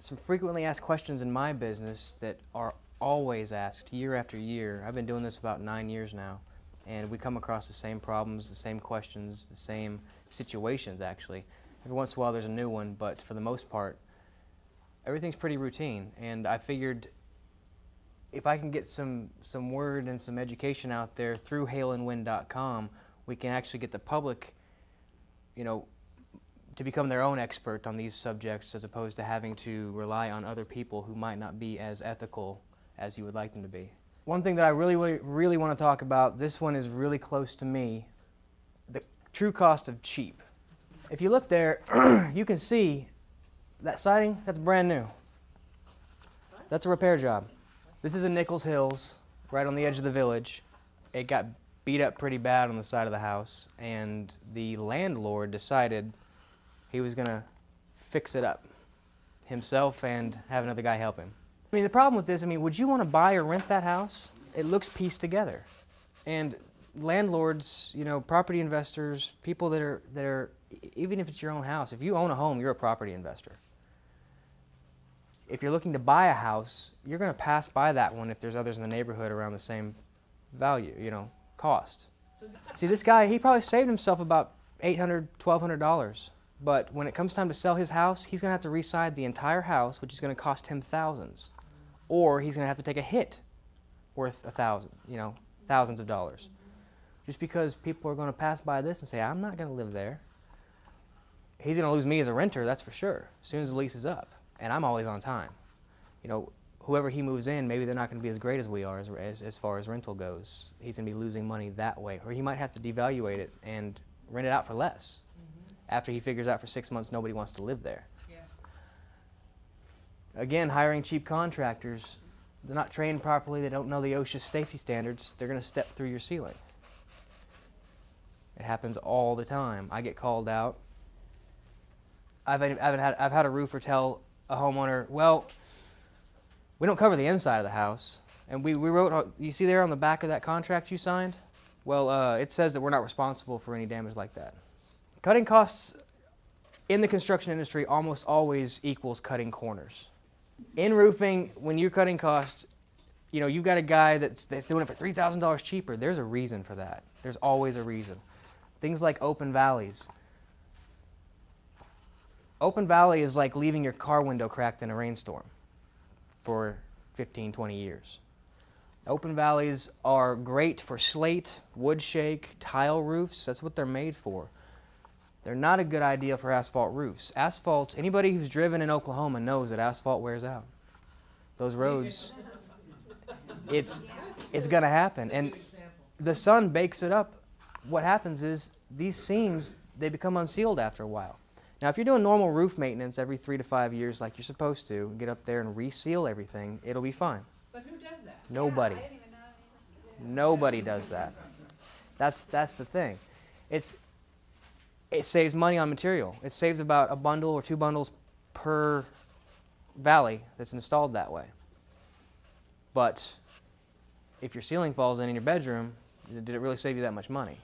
some frequently asked questions in my business that are always asked year after year. I've been doing this about 9 years now, and we come across the same problems, the same questions, the same situations actually. Every once in a while there's a new one, but for the most part, everything's pretty routine. And I figured if I can get some word and some education out there through hailandwind.com, we can actually get the public, you know, to become their own expert on these subjects, as opposed to having to rely on other people who might not be as ethical as you would like them to be. One thing that I really want to talk about, this one is really close to me, the true cost of cheap. If you look there, you can see that siding, that's brand new. That's a repair job. This is in Nichols Hills, right on the edge of the village. It got beat up pretty bad on the side of the house, and the landlord decided he was going to fix it up himself and have another guy help him. I mean, the problem with this, I mean, would you want to buy or rent that house? It looks pieced together. And landlords, you know, property investors, people that are, even if it's your own house, if you own a home, you're a property investor. If you're looking to buy a house, you're going to pass by that one if there's others in the neighborhood around the same value, you know, cost. See, this guy, he probably saved himself about $800, $1,200. But when it comes time to sell his house, he's going to have to reside the entire house, which is going to cost him thousands. Or he's going to have to take a hit worth thousands of dollars. Just because people are going to pass by this and say, I'm not going to live there. He's going to lose me as a renter, that's for sure, as soon as the lease is up. And I'm always on time. You know, whoever he moves in, maybe they're not going to be as great as we are as far as rental goes. He's going to be losing money that way. Or he might have to devaluate it and rent it out for less. After he figures out for 6 months nobody wants to live there. Yeah. Again, hiring cheap contractors, they're not trained properly, they don't know the OSHA safety standards, they're going to step through your ceiling. It happens all the time. I get called out. I've had a roofer tell a homeowner, well, we don't cover the inside of the house. And we wrote, you see there on the back of that contract you signed? Well, it says that we're not responsible for any damage like that. Cutting costs in the construction industry almost always equals cutting corners. In roofing, when you're cutting costs, you know, you've got a guy that's doing it for $3,000 cheaper. There's a reason for that. There's always a reason. Things like open valleys. Open valley is like leaving your car window cracked in a rainstorm for 15, 20 years. Open valleys are great for slate, wood shake, tile roofs. That's what they're made for. They're not a good idea for asphalt roofs. Asphalt, anybody who's driven in Oklahoma knows that asphalt wears out. Those roads, it's going to happen. And the sun bakes it up. What happens is these seams, they become unsealed after a while. Now, if you're doing normal roof maintenance every 3 to 5 years like you're supposed to, get up there and reseal everything, it'll be fine. But who does that? Nobody. Yeah, I didn't even know. Nobody does that. That's the thing. It saves money on material. It saves about a bundle or 2 bundles per valley that's installed that way. But if your ceiling falls in your bedroom, did it really save you that much money?